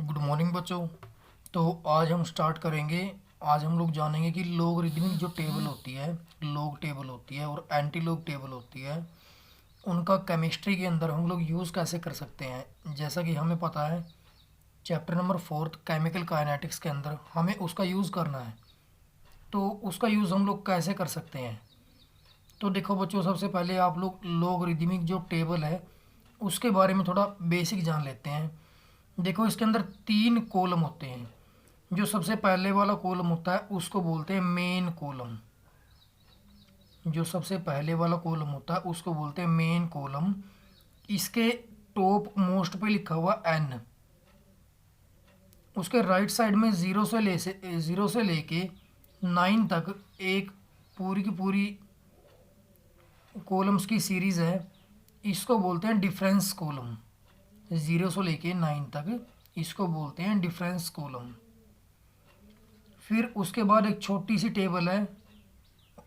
Good morning बच्चों। तो आज हम स्टार्ट करेंगे। आज हम लोग जानेंगे कि लोगरिथमिक जो टेबल होती है, लॉग टेबल होती है और एंटी लॉग टेबल होती है, उनका केमिस्ट्री के अंदर हम लोग यूज़ कैसे कर सकते हैं। जैसा कि हमें पता है चैप्टर नंबर 4 केमिकल काइनेटिक्स के अंदर हमें उसका यूज़ करना है। तो उसका यूज़ हम लोग कैसे कर सकते हैं। तो देखो बच्चों, सबसे पहले आप लोग लोगरिथमिक जो टेबल है उसके बारे में थोड़ा बेसिक जान लेते हैं। देखो, इसके अंदर 3 कॉलम होते हैं। जो सबसे पहले वाला कॉलम होता है उसको बोलते हैं मेन कॉलम। जो सबसे पहले वाला कॉलम होता है उसको बोलते हैं मेन कॉलम। इसके टॉप मोस्ट पे लिखा हुआ एन। उसके राइट साइड में ज़ीरो से लेके 9 तक एक पूरी की पूरी कॉलम्स की सीरीज़ है। इसको बोलते हैं डिफरेंस कॉलम। 0 से लेके 9 तक इसको बोलते हैं डिफरेंस कॉलम। फिर उसके बाद एक छोटी सी टेबल है,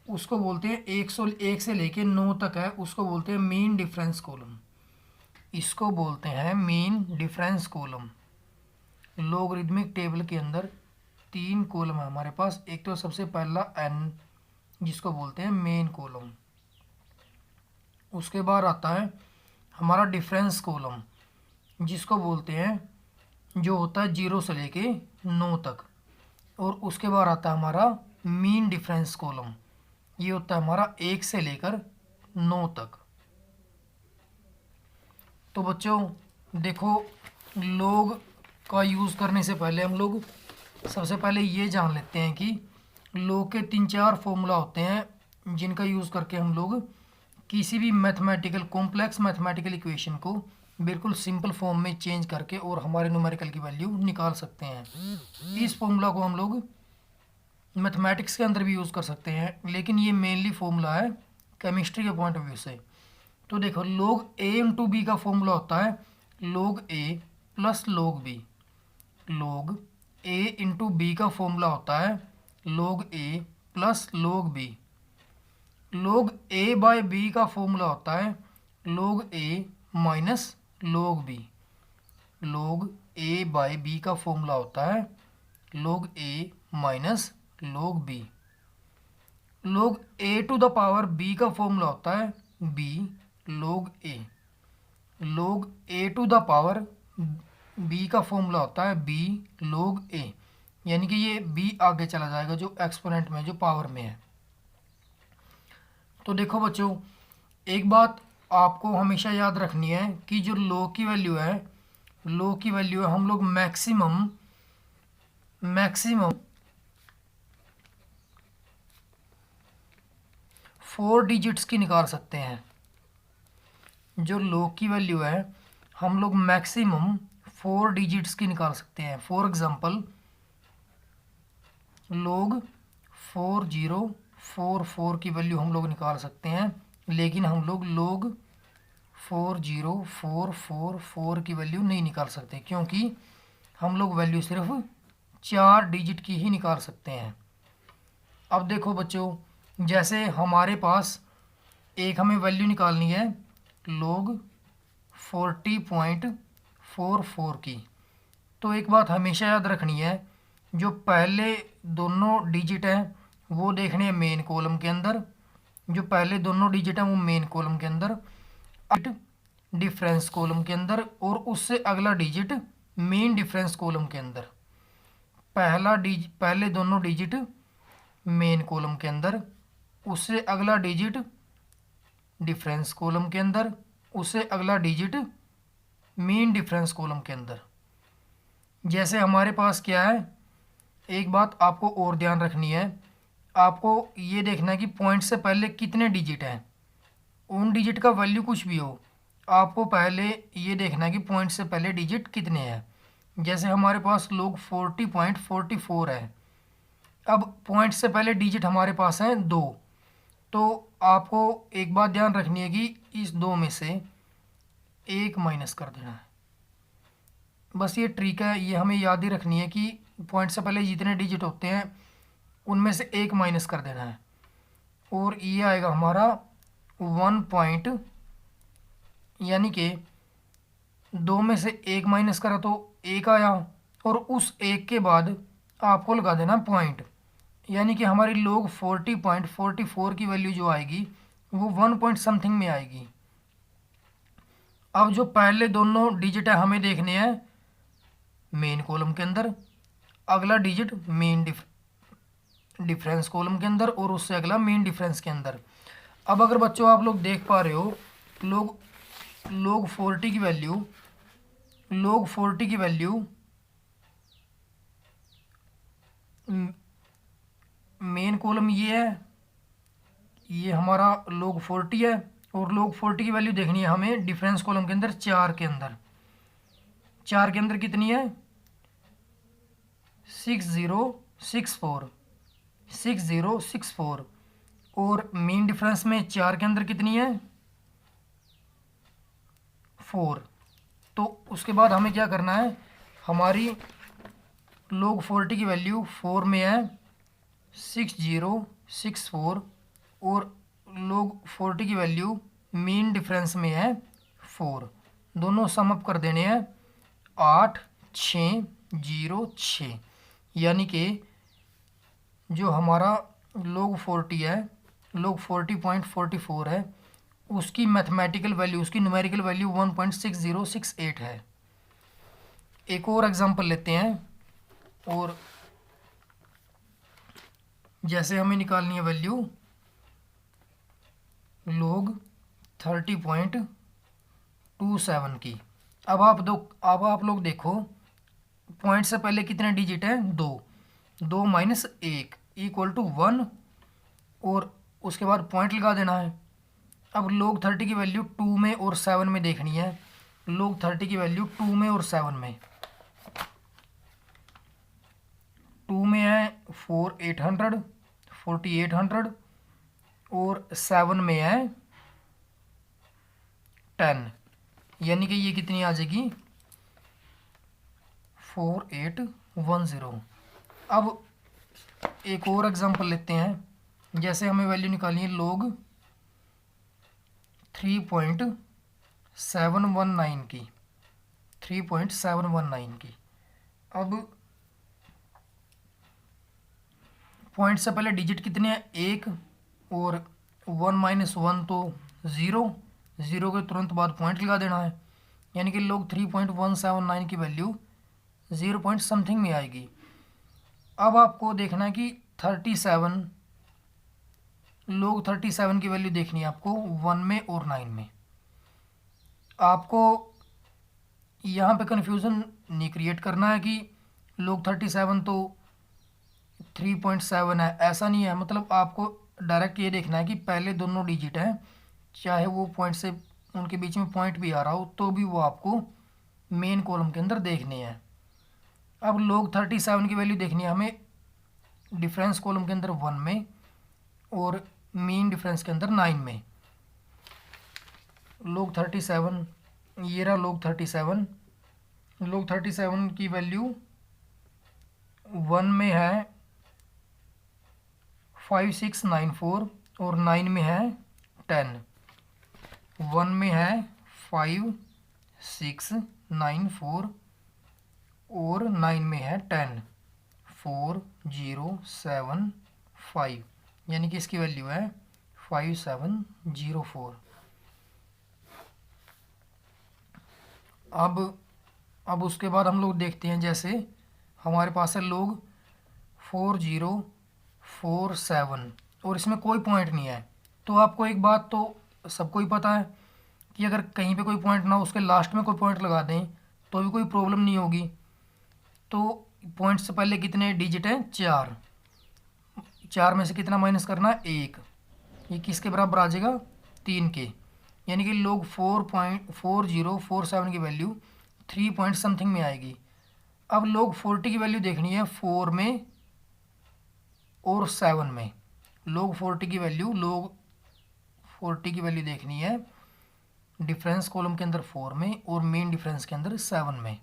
उसको बोलते हैं 1 से लेके 9 तक है, उसको बोलते हैं मीन डिफरेंस कॉलम। इसको बोलते हैं mean difference column. Logarithmic table के अंदर 3 कॉलम है हमारे पास। एक तो सबसे पहला एन, जिसको बोलते हैं मेन कॉलम। उसके बाद आता है हमारा डिफरेंस कॉलम, जिसको बोलते हैं जो होता है 0 से लेके 9 तक। और उसके बाद आता है हमारा मीन डिफरेंस कॉलम। ये होता है हमारा 1 से लेकर 9 तक। तो बच्चों देखो, लोग का यूज़ करने से पहले हम लोग सबसे पहले ये जान लेते हैं कि लोग के 3-4 फॉर्मूला होते हैं जिनका यूज़ करके हम लोग किसी भी मैथमेटिकल कॉम्प्लेक्स मैथमेटिकल इक्वेशन को बिल्कुल सिंपल फॉर्म में चेंज करके और हमारे न्यूमेरिकल की वैल्यू निकाल सकते हैं। इस फॉर्मूला को हम लोग मैथमेटिक्स के अंदर भी यूज़ कर सकते हैं, लेकिन ये मेनली फॉर्मूला है केमिस्ट्री के पॉइंट ऑफ व्यू से। तो देखो, log a इंटू बी का फॉर्मूला होता है log a plus log b। log a into b का फॉर्मूला होता है log a plus log b। log a by b का फॉर्मूला होता है log a minus log b। log a by b का फॉर्मूला होता है log a minus log b। log a to the power b का formula होता है b log a। log a to the power b का formula होता है b log a। यानी कि ये b आगे चला जाएगा जो एक्सपोनेंट में, जो पावर में है। तो देखो बच्चों, एक बात आपको हमेशा याद रखनी है कि जो log की वैल्यू है, log की वैल्यू है हम लोग मैक्सिमम 4 डिजिट्स की निकाल सकते हैं। जो log की वैल्यू है हम लोग मैक्सिमम 4 डिजिट्स की निकाल सकते हैं। फॉर एग्जांपल log 4044 की वैल्यू हम लोग निकाल सकते हैं, लेकिन हम लोग log 40444 की वैल्यू नहीं निकाल सकते, क्योंकि हम लोग वैल्यू सिर्फ 4 डिजिट की ही निकाल सकते हैं। अब देखो बच्चों, जैसे हमारे पास एक हमें वैल्यू निकालनी है log 40.44 की। तो एक बात हमेशा याद रखनी है, जो पहले दोनों डिजिट हैं वो देखने हैं मेन कॉलम के अंदर। जो पहले दोनों डिजिट हैं वो मेन कॉलम के अंदर, डिफरेंस कॉलम के अंदर, और उससे अगला डिजिट मेन डिफरेंस कॉलम के अंदर। पहले दोनों डिजिट मेन कॉलम के अंदर, उससे अगला डिजिट डिफरेंस कॉलम के अंदर, उससे अगला डिजिट मेन डिफरेंस कॉलम के अंदर। जैसे हमारे पास क्या है, एक बात आपको और ध्यान रखनी है, आपको ये देखना है कि पॉइंट से पहले कितने डिजिट हैं। उन डिजिट का वैल्यू कुछ भी हो, आपको पहले ये देखना है कि पॉइंट से पहले डिजिट कितने हैं। जैसे हमारे पास log 40.44 है। अब पॉइंट से पहले डिजिट हमारे पास हैं 2। तो आपको एक बात ध्यान रखनी है कि इस 2 में से 1 माइनस कर देना है। बस ये ट्रिक है, ये हमें याद ही रखनी है कि पॉइंट से पहले जितने डिजिट होते हैं उनमें से 1 माइनस कर देना है। और ये आएगा हमारा 1 पॉइंट, यानी कि 2 में से 1 माइनस करा तो 1 आया, और उस 1 के बाद आपको लगा देना पॉइंट, यानी कि हमारी log 40.44 की वैल्यू जो आएगी वो 1 पॉइंट समथिंग में आएगी। अब जो पहले दोनों डिजिट है हमें देखने हैं मेन कॉलम के अंदर, अगला डिजिट मेन डिफरेंस कॉलम के अंदर और उससे अगला मेन डिफरेंस के अंदर। अब अगर बच्चों आप लोग देख पा रहे हो log 40 की वैल्यू मेन कॉलम ये है, ये हमारा log 40 है, और log 40 की वैल्यू देखनी है हमें डिफरेंस कॉलम के अंदर 4 के अंदर। 4 के अंदर कितनी है 6064 और मेन डिफरेंस में 4 के अंदर कितनी है 4। तो उसके बाद हमें क्या करना है, हमारी log 40 की वैल्यू 4 में है 6064 और log 40 की वैल्यू मेन डिफरेंस में है 4। दोनों सम अप कर देने हैं 8606, यानी कि जो हमारा log 40 है log 40.44 है उसकी मैथमेटिकल वैल्यू, उसकी न्यूमेरिकल वैल्यू 1.6068 है। एक और एग्जांपल लेते हैं, और जैसे हमें निकालनी है वैल्यू log 30.27 की। अब आप लोग देखो पॉइंट से पहले कितने डिजिट हैं 2 माइनस 1 इक्वल टू 1 और उसके बाद पॉइंट लगा देना है। अब log 30 की वैल्यू 2 में और 7 में देखनी है। log 30 की वैल्यू 2 में और 7 में, 2 में है 4800 और 7 में है 10, यानी कि ये कितनी आ जाएगी 4810। अब एक और एग्जांपल लेते हैं, जैसे हमें वैल्यू निकालनी है log 3.719 की 3.719 की। अब पॉइंट से पहले डिजिट कितने हैं 1 और 1 माइनस 1 तो 0 के तुरंत बाद पॉइंट लगा देना है, यानी कि log 3.179 की वैल्यू 0 पॉइंट समथिंग में आएगी। अब आपको देखना है कि 37 log 37 की वैल्यू देखनी है आपको 1 में और 9 में। आपको यहाँ पे कन्फ्यूज़न नहीं क्रिएट करना है कि log 37 तो 3.7 है, ऐसा नहीं है। मतलब आपको डायरेक्ट ये देखना है कि पहले दोनों डिजिट हैं, चाहे वो पॉइंट से उनके बीच में पॉइंट भी आ रहा हो तो भी वो आपको मेन कॉलम के अंदर देखने हैं। अब log 37 की वैल्यू देखनी है हमें डिफरेंस कॉलम के अंदर 1 में और मेन डिफरेंस के अंदर 9 में। log 37 ये रहा log 37 की वैल्यू 1 में है 5694 और 9 में है 10। 1 में है 5694 और 9 में है 10, 4075, यानी कि इसकी वैल्यू है 5704। अब उसके बाद हम लोग देखते हैं, जैसे हमारे पास है log 4047 और इसमें कोई पॉइंट नहीं है। तो आपको एक बात तो सबको ही पता है कि अगर कहीं पे कोई पॉइंट ना हो उसके लास्ट में कोई पॉइंट लगा दें तो भी कोई प्रॉब्लम नहीं होगी। तो पॉइंट से पहले कितने डिजिट हैं 4 में से कितना माइनस करना है 1, ये किसके बराबर आ जाएगा 3 के, यानी कि log 4.4047 की वैल्यू 3 पॉइंट समथिंग में आएगी। अब log 40 की वैल्यू देखनी है 4 में और 7 में। log 40 की वैल्यू देखनी है डिफरेंस कॉलम के अंदर 4 में और मेन डिफरेंस के अंदर 7 में।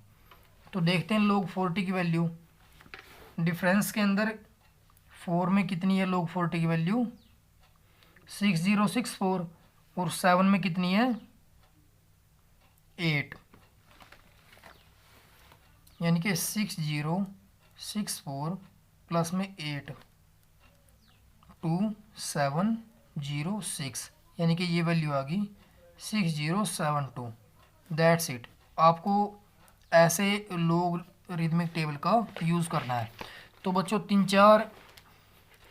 तो देखते हैं log 40 की वैल्यू डिफरेंस के अंदर 4 में कितनी है। log 40 की वैल्यू 6064 और 7 में कितनी है 8। यानी कि 6064 प्लस में 8 2706, यानी कि ये वैल्यू आ गई 6072। That's it. आपको ऐसे लोग रिदमिक टेबल का यूज़ करना है। तो बच्चों 3-4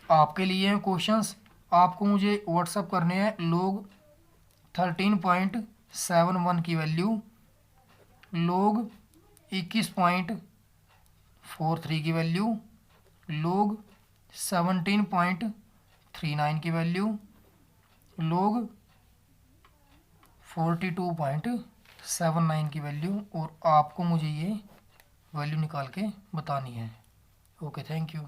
आपके लिए हैं क्वेश्चंस। आपको मुझे व्हाट्सअप करने हैं लोग 13.71 की वैल्यू, लोग 21.43 की वैल्यू, लोग 17.39 की वैल्यू, लोग 42.79 की वैल्यू, और आपको मुझे ये वैल्यू निकाल के बतानी है। Okay, thank you.